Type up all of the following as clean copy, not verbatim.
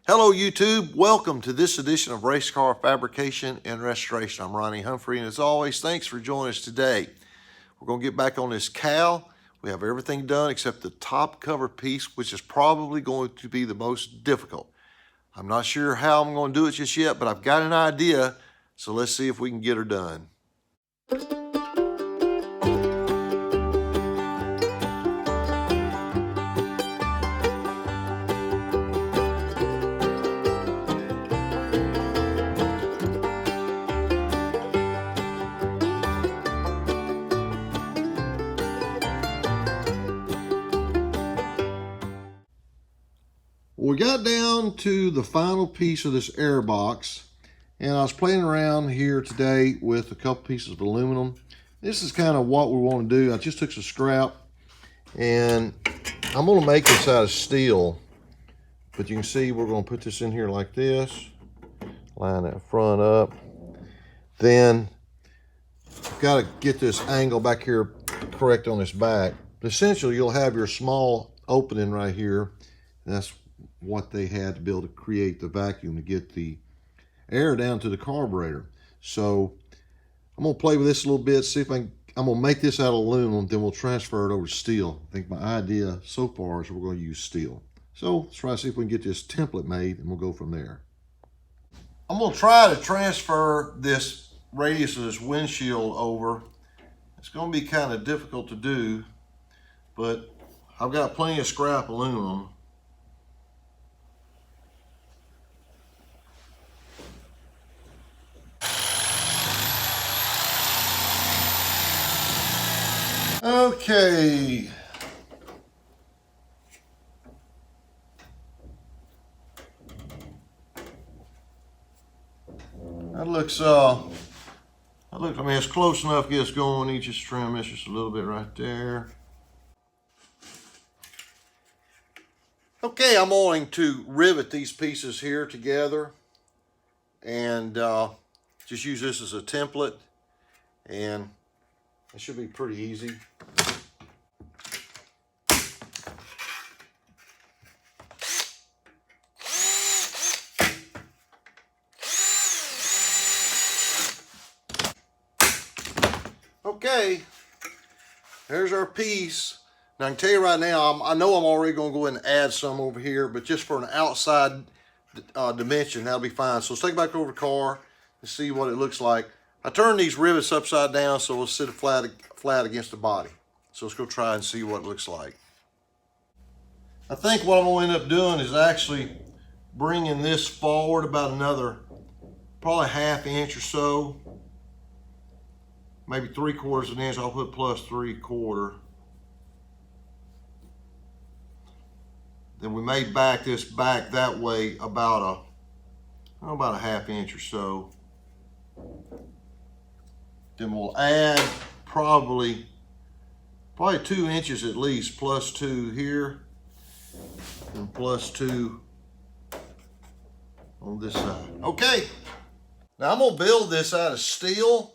Hello YouTube, welcome to this edition of Racecar Fabrication and Restoration. I'm Ronnie Humphrey, and as always, thanks for joining us today. We're going to get back on this cowl. We have everything done except the top cover piece, which is probably going to be the most difficult. I'm not sure how I'm going to do it just yet, but I've got an idea, so let's see if we can get her done. We got down to the final piece of this air box, and I was playing around here today with a couple pieces of aluminum. This is kind of what we want to do. I just took some scrap, and I'm going to make this out of steel, but you can see we're going to put this in here like this, line that front up. Then I've got to get this angle back here correct on this back. But essentially, you'll have your small opening right here. That's what they had to be able to create the vacuum to get the air down to the carburetor. So I'm going to play with this a little bit, see if I'm going to make this out of aluminum, then we'll transfer it over to steel. I think my idea so far is we're going to use steel. So let's try to see if we can get this template made, and we'll go from there. I'm going to try to transfer this radius of this windshield over. It's going to be kind of difficult to do, but I've got plenty of scrap aluminum. Okay. That looks, I mean, it's close enough to get us going. You just trim this just a little bit right there. Okay, I'm going to rivet these pieces here together and just use this as a template, and it should be pretty easy. Okay, there's our piece. Now I can tell you right now, I know I'm already going to go ahead and add some over here, but just for an outside dimension, that'll be fine. So let's take it back over the car and see what it looks like. I turned these rivets upside down so it'll sit flat against the body. So let's go try and see what it looks like. I think what I'm going to end up doing is actually bringing this forward about another, probably ½ inch or so. Maybe 3/4 of an inch. I'll put plus 3/4. Then we may back this back that way about a ½ inch or so. Then we'll add probably 2 inches at least, plus 2 here and plus 2 on this side. Okay, now I'm gonna build this out of steel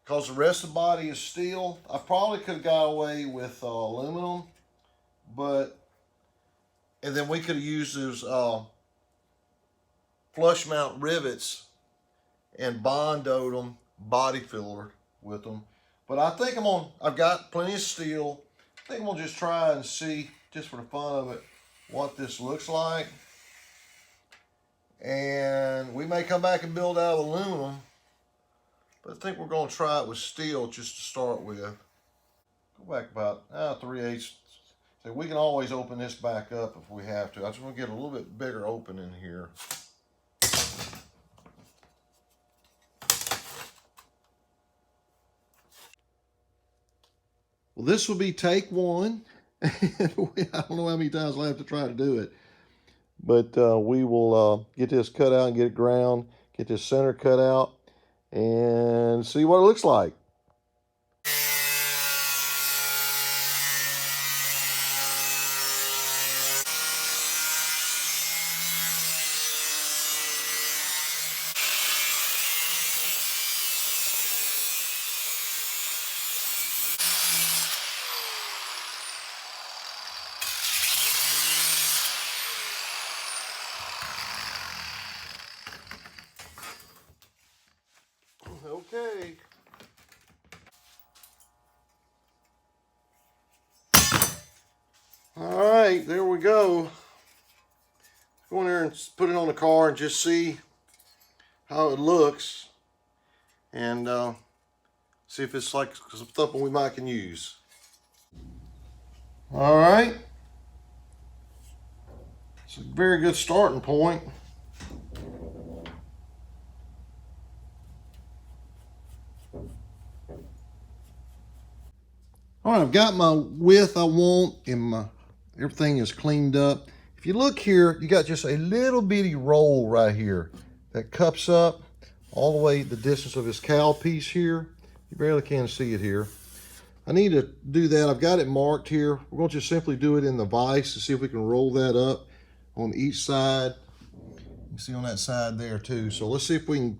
because the rest of the body is steel. I probably could have got away with aluminum, and then we could have used those flush mount rivets and bondoed them, body filler with them. But I think I've got plenty of steel. I think I'm gonna just try and see, just for the fun of it, what this looks like. And we may come back and build out of aluminum, but I think we're gonna try it with steel just to start with. Go back about 3/8. So we can always open this back up if we have to. I just want to get a little bit bigger opening here. Well, this will be take one. I don't know how many times I'll have to try to do it. But we will get this cut out and get it ground, get this center cut out, and see what it looks like. right, there we go. Go in there and put it on the car and just see how it looks, and see if it's like something we might can use. All right, it's a very good starting point. All right, I've got my width I want, and everything is cleaned up. If you look here, you got just a little bitty roll right here that cups up all the way the distance of this cowl piece here. You barely can see it here. I need to do that. I've got it marked here. We're going to just simply do it in the vise to see if we can roll that up on each side. You can see on that side there too. So let's see if we can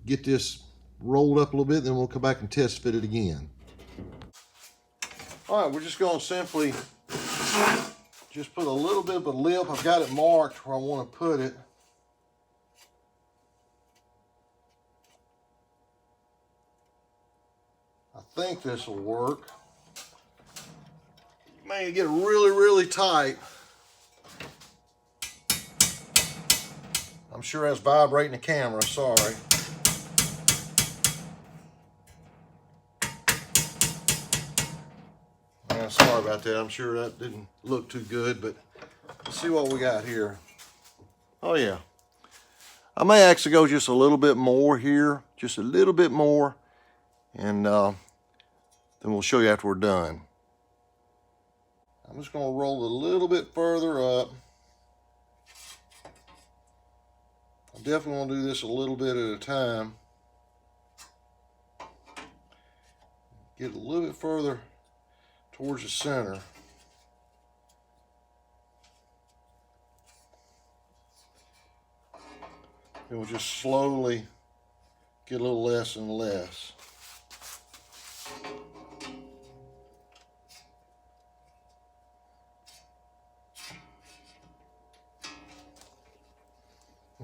get this rolled up a little bit, then we'll come back and test fit it again. All right, we're just going to simply just put a little bit of a lip. I've got it marked where I want to put it. I think this will work. Man, get really, really tight. I'm sure that's vibrating the camera, sorry. Sorry about that. I'm sure that didn't look too good, but let's see what we got here. Oh yeah. I may actually go just a little bit more here, just a little bit more, and then we'll show you after we're done. I'm just going to roll it a little bit further up. I definitely want to do this a little bit at a time. Get a little bit further towards the center. And we'll just slowly get a little less and less.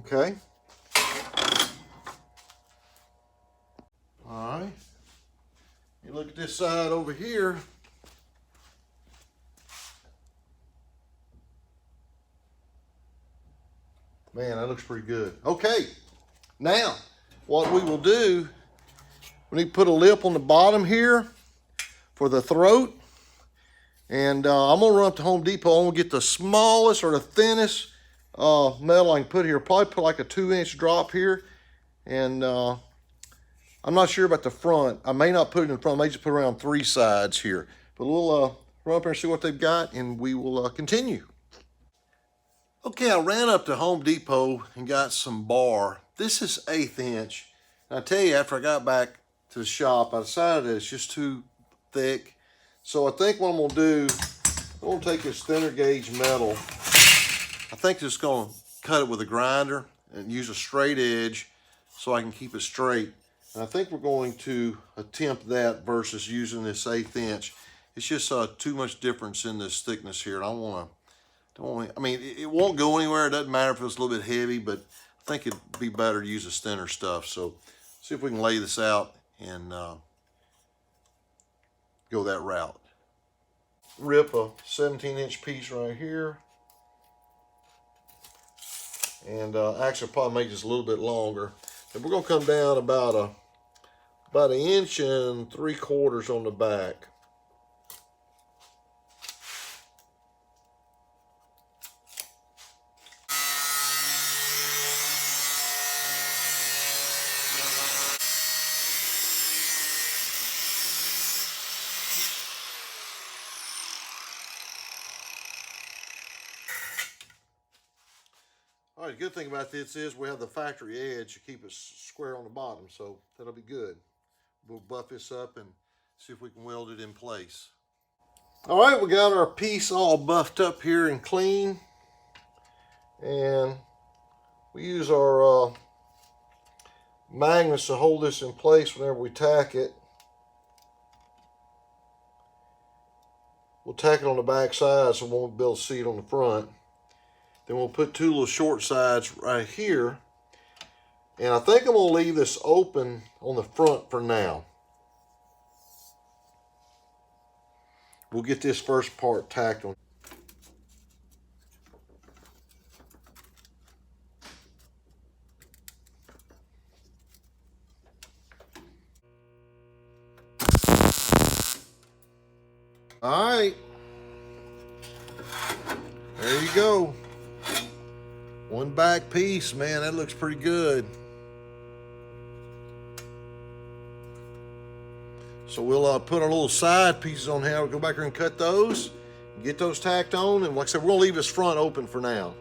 Okay. All right. You look at this side over here. Man, that looks pretty good. Okay, now what we will do, we need to put a lip on the bottom here for the throat. And I'm gonna run up to Home Depot. I'm gonna get the smallest or the thinnest metal I can put here. Probably put like a 2-inch drop here. And I'm not sure about the front. I may not put it in front. I may just put it around 3 sides here. But we'll run up there and see what they've got, and we will continue. Okay, I ran up to Home Depot and got some bar. This is 1/8 inch. And I tell you, after I got back to the shop, I decided that it's just too thick. So I think what I'm gonna do, I'm gonna take this thinner gauge metal. I think just gonna cut it with a grinder and use a straight edge so I can keep it straight. And I think we're going to attempt that versus using this 1/8 inch. It's just too much difference in this thickness here. And I mean, it won't go anywhere. It doesn't matter if it's a little bit heavy, but I think it'd be better to use a thinner stuff. So see if we can lay this out and go that route. Rip a 17-inch piece right here. And actually probably make this a little bit longer. And we're gonna come down about 1 3/4 inches on the back. All right, the good thing about this is we have the factory edge to keep it square on the bottom, so that'll be good. We'll buff this up and see if we can weld it in place. All right, we got our piece all buffed up here and clean. And we use our magnets to hold this in place whenever we tack it. We'll tack it on the back side so we won't be able to see it on the front. Then we'll put 2 little short sides right here. And I think I'm gonna leave this open on the front for now. We'll get this first part tacked on. All right. There you go. One back piece, man, that looks pretty good. So we'll put our little side pieces on here. We'll go back here and cut those, get those tacked on, and like I said, we're gonna leave this front open for now.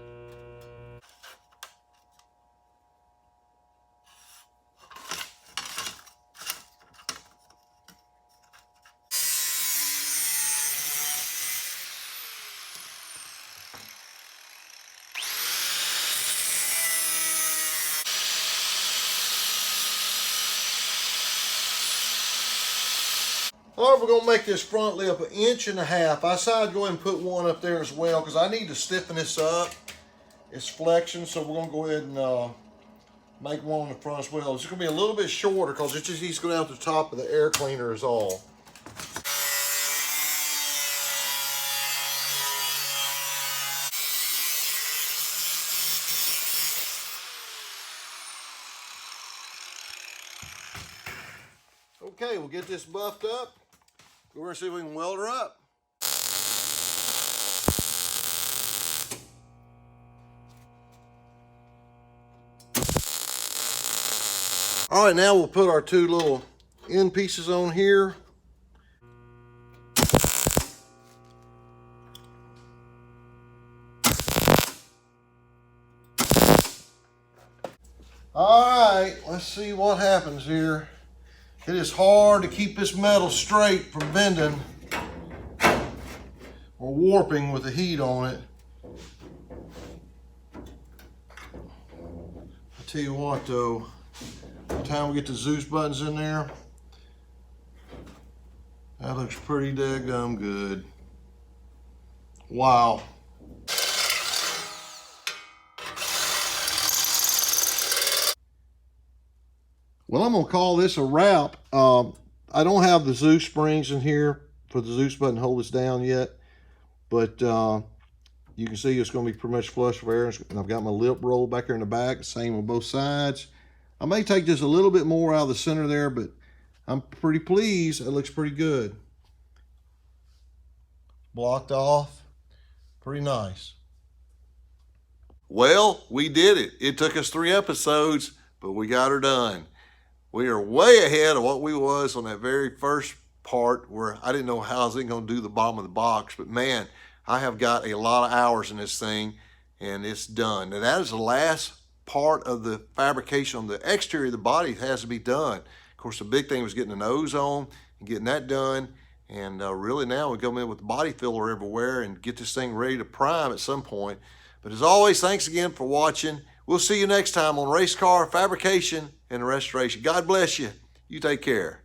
All right, we're gonna make this front lip 1.5 inches. I decided to go ahead and put one up there as well because I need to stiffen this up. It's flexion, so we're gonna go ahead and make one on the front as well. It's gonna be a little bit shorter because it just needs to go down to the top of the air cleaner is all. Okay, we'll get this buffed up. We're gonna see if we can weld her up. All right, now we'll put our two little end pieces on here. All right, let's see what happens here. It is hard to keep this metal straight from bending or warping with the heat on it. I tell you what though, by the time we get the Zeus buttons in there, that looks pretty daggum good. Wow. Well, I'm gonna call this a wrap. I don't have the Zeus springs in here for the Zeus button to hold this down yet, but you can see it's gonna be pretty much flush with air, and I've got my lip roll back there in the back, same on both sides. I may take just a little bit more out of the center there, but I'm pretty pleased. It looks pretty good. Blocked off, pretty nice. Well, we did it. It took us 3 episodes, but we got her done. We are way ahead of what we was on that very first part where I didn't know how I was going to do the bottom of the box. But man, I have got a lot of hours in this thing and it's done. And that is the last part of the fabrication on the exterior of the body. It has to be done. Of course, the big thing was getting the nose on and getting that done. And really now we come in with the body filler everywhere and get this thing ready to prime at some point. But as always, thanks again for watching. We'll see you next time on Racecar Fabrication and Restoration. God bless you. You take care.